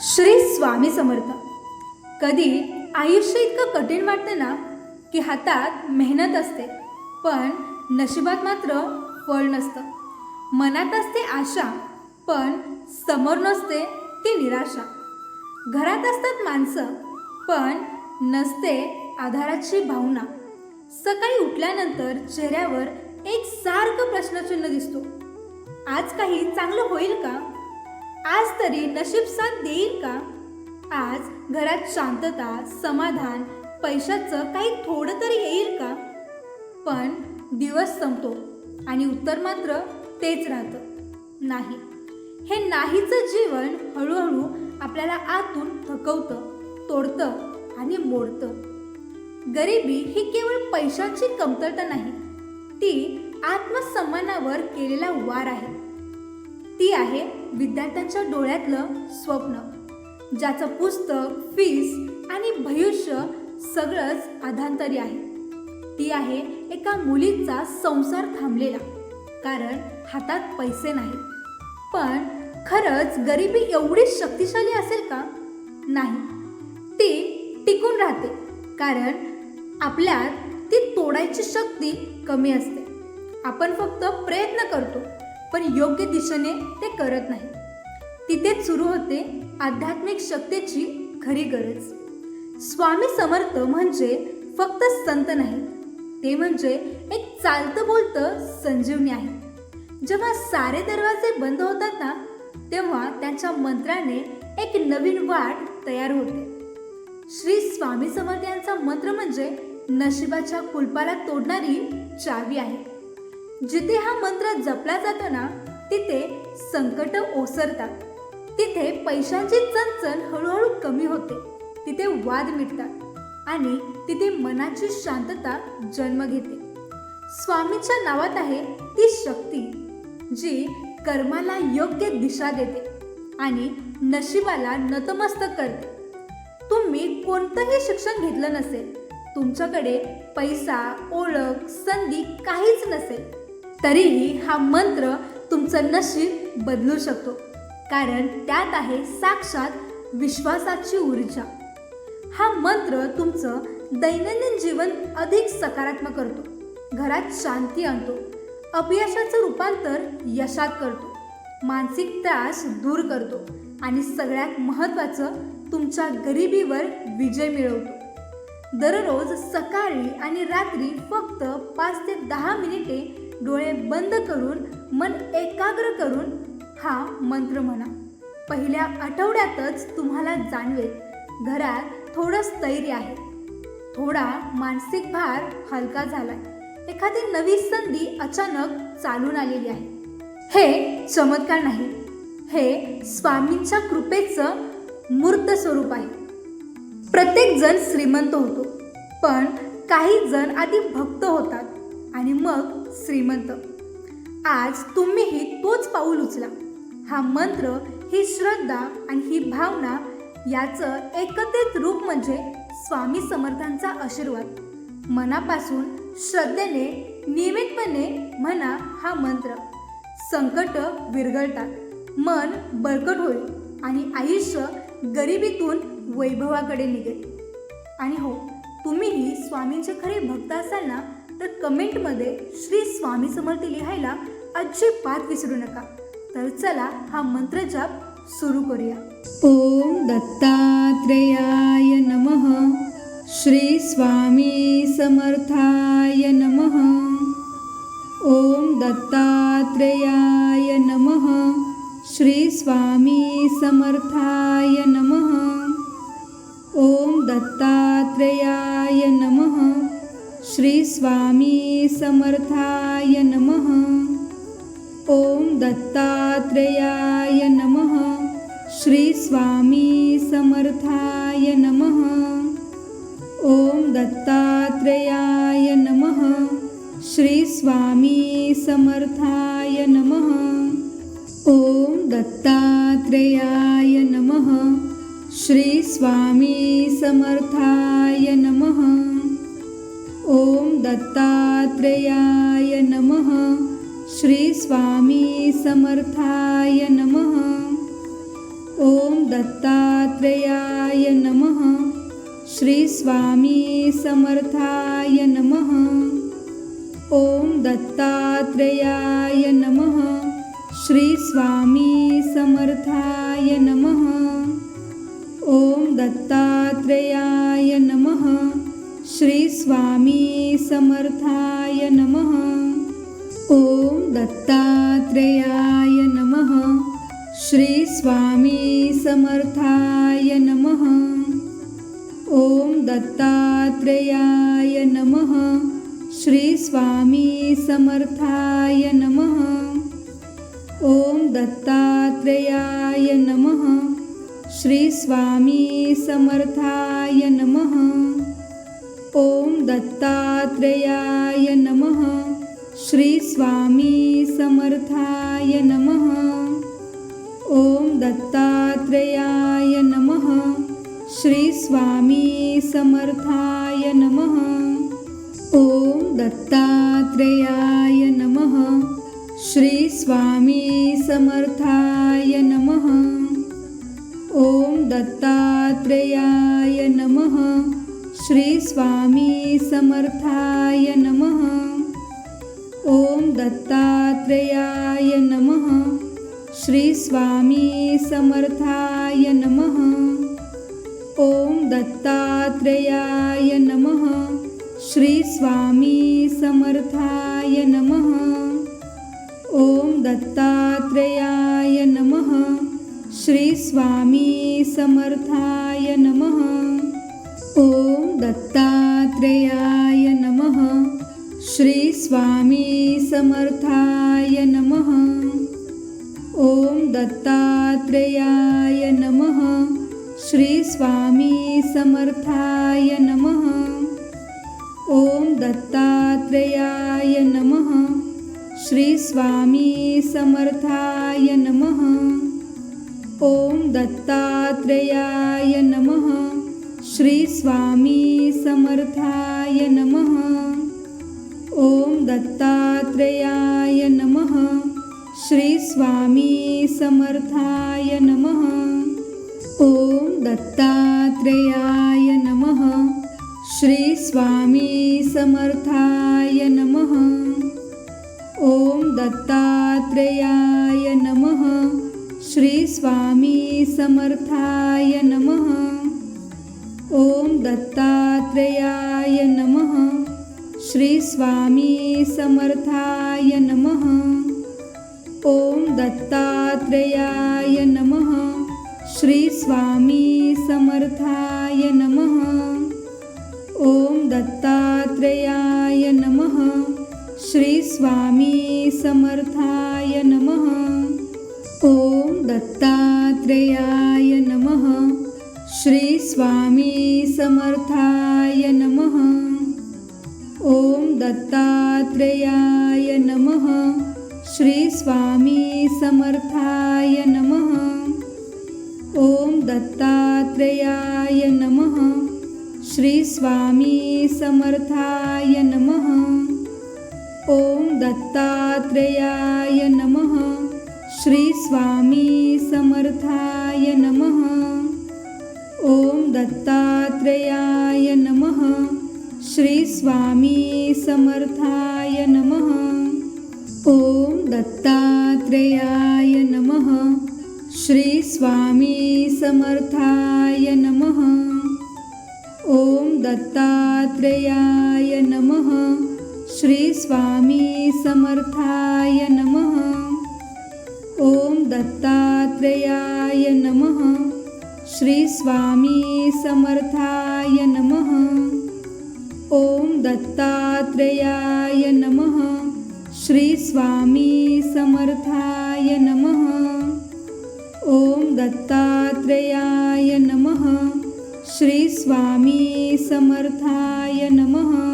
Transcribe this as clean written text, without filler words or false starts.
श्री स्वामी समर्थ. कधी आयुष्य इतकं कठीण वाटतं ना की हातात मेहनत असते पण नशिबात मात्र फळ नसतं. मनात असते आशा पण समोर नसते ती निराशा. घरात असतात माणसं पण नसते आधाराची भावना. सकाळी उठल्यानंतर चेहऱ्यावर एक सारखं प्रश्नचिन्ह दिसतो. आज काही चांगलं होईल का? आज तरी नशीब साथ देईल का? आज घरात शांतता, समाधान, पैशाचं काही थोडं तरी येईल का? पण दिवस संपतो आणि उत्तर मात्र तेच राहतं, नाही. हे नाहीचं जीवन हळूहळू आपल्याला आतून थकवतं, तोडतं आणि मोडतं. गरिबी ही केवळ पैशाची कमतरता नाही, ती आत्मसन्मानावर केलेला वार आहे. ती आहे विद्यार्थ्यांच्या डोळ्यातलं स्वप्न, ज्याचं पुस्तक, फीस आणि भविष्य सगळंच अधांतरी आहे. ती आहे एका मुलीचा संसार थांबलेला कारण हातात पैसे नाहीत. पण खरंच गरिबी एवढी शक्तिशाली असेल का? नाही. ती टिकून राहते कारण आपल्यात ती तोडायची शक्ती कमी असते. आपण फक्त प्रयत्न करतो पण योग्य दिशेने ते करत नाही. तिथेच सुरू होते आध्यात्मिक शक्तीची खरी गरज. स्वामी समर्थ म्हणजे फक्त संत नाही, ते म्हणजे एक चालतं बोलतं संजीवनी आहे. जेव्हा सारे दरवाजे बंद होतात ना, तेव्हा त्यांच्या मंत्राने एक नवीन वाट तयार होते. श्री स्वामी समर्थ यांचा मंत्र म्हणजे नशिबाच्या कुलपाला तोडणारी चावी आहे. जिथे हा मंत्र जपला जातो ना, तिथे संकट ओसरतात, तिथे पैशांची चणचण हळूहळू कमी होते, तिथे वाद मिटतात आणि तिथे मनाची शांतता जन्म घेते. स्वामीच्या नावात आहे ती शक्ती जी कर्माला योग्य दिशा देते आणि नशिबाला नतमस्तक करते. तुम्ही कोणतंही शिक्षण घेतलं नसेल, तुमच्याकडे पैसा, ओळख, संधी काहीच नसेल, तरीही हा मंत्र तुमचं नशीब बदलू शकतो, कारण त्यात आहे साक्षात विश्वासाची ऊर्जा. हा मंत्र तुमचं दैनंदिन जीवन अधिक सकारात्मक करतो, घरात शांती आणतो, अपयशाचं रूपांतर यशात करतो, मानसिक त्रास दूर करतो आणि सगळ्यात महत्त्वाचं तुमच्या गरिबीवर विजय मिळवतो. दररोज सकाळी आणि रात्री फक्त 5 ते 10 मिनिटे डोळे बंद करून मन एकाग्र करून हा मंत्र म्हणा. पहिल्या आठवड्यातच तुम्हाला जाणवेल घरात थोडं स्थैर्य आहे, थोडा मानसिक भार हलका झालाय, एखादी नवी संधी अचानक चालून आलेली आहे. हे चमत्कार नाही, हे स्वामींच्या कृपेचं मूर्त स्वरूप आहे. प्रत्येक जण श्रीमंत होतो, पण काही जण आधी भक्त होतात आणि मग श्रीमंत. आज तुम्हीही तोच पाऊल उचला. हा मंत्र, ही श्रद्धा आणि ही भावना याचं एकत्रित रूप म्हणजे स्वामी समर्थांचा आशीर्वाद. मनापासून श्रद्धेने नियमितपणे म्हणा हा मंत्र. संकट विरघळतात, मन बळकट होईल आणि आयुष्य गरिबीतून वैभवाकडे निघेल. आणि हो, तुम्हीही स्वामींचे खरे भक्त असाल ना, तर कमेंटमध्ये श्री स्वामी समर्थ लिहायला अजिबात विसरू नका. तर चला हा मंत्र जाप सुरू करूया. ओम दत्तात्रेयाय नमः. श्री स्वामी समर्थाय नमः. ओम दत्तात्रेयाय नमः. श्री स्वामी समर्थाय नमः. ओम दत्तात्रेयाय नमः. श्री स्वामी समर्थाय नमः. ओम दत्तात्रेयाय नमः. श्री स्वामी समर्थाय नमः. ओम दत्तात्रेयाय नमः. श्री स्वामी समर्थाय नमः. ओम दत्तात्रेयाय नमः. श्री स्वामी समर्थाय नमः. ओम दत्तात्रेयाय नमः. श्री स्वामी समर्थाय नमः. ओम दत्तात्रेयाय नमः. श्री स्वामी समर्थाय नमः. ओम दत्तात्रेयाय नमः. श्री स्वामी समर्थाय नमः. ओम दत्तात्रेयाय नमः. श्री स्वामी समर्थाय नमः. ओम दत्तात्रेयाय नमः. श्री स्वामी समर्थाय नमः. ओम दत्तात्रेयाय नमः. श्री स्वामी समर्थाय नमः. ओम दत्तात्रेयाय नमः. श्री स्वामी समर्थाय नमः. ओम दत्तात्रेयाय नमः. श्री स्वामी समर्थाय नमः. ओम दत्तात्रेयाय नमः. श्री स्वामी समर्थाय नमः. ओम दत्तात्रेयाय नमः. श्री स्वामी समर्थाय नमः. ओम दत्तात्रेयाय नमः. श्री स्वामी समर्थाय नमः. ओम दत्तात्रेयाय नमः. श्री स्वामी समर्थाय नमः. ओम दत्तात्रेयाय नमः. श्री स्वामी समर्थाय नमः. ओम दत्तात्रेयाय नमः. श्री स्वामी समर्थाय नमः. ओम दत्तात्रेयाय नमः. श्री स्वामी समर्थाय नमः. ओम दत्तात्रेयाय नमः. श्री स्वामी समर्थाय नमः. ओम दत्तात्रेयाय नमः. श्री स्वामी समर्थाय नमः. ओम दत्तात्रेयाय नमः. श्री स्वामी समर्थाय नमः. ओम दत्तात्रेयाय नमः. श्री स्वामी समर्थाय नमः. ओम दत्तात्रेयाय नमः. श्री स्वामी समर्थाय नमः. ओम दत्तात्रेयाय नमः. श्री स्वामी समर्थाय नमः. ओम दत्तात्रेयाय नमः. श्री स्वामी समर्थाय नमः. ओम दत्तात्रेयाय नमः. श्री स्वामी समर्थाय नमः. ओम दत्तात्रेयाय नमः. श्री स्वामी समर्थाय नमः. ओम दत्तात्रेयाय नमः. श्री स्वामी समर्थाय नमः. ओम दत्तात्रेयाय नमः. श्री स्वामी समर्थाय नमः. ओम दत्तात्रेयाय नमः. श्री स्वामी समर्थाय नमः. ओम दत्तात्रेयाय नमः. श्री स्वामी समर्थाय नमः. ओम दत्तात्रेयाय नमः. श्री स्वामी समर्थाय नमः. ओम दत्तात्रेयाय नमः. श्री स्वामी समर्थाय नमः. ओम दत्तात्रेयाय नमः. श्री स्वामी समर्थाय नमः. ओम दत्तात्रेयाय नमः. श्री स्वामी समर्थाय नमः. ओम दत्तात्रेयाय नमः. श्री स्वामी समर्थाय नमः. ओम दत्तात्रेयाय नमः. श्री स्वामी समर्थाय नमः.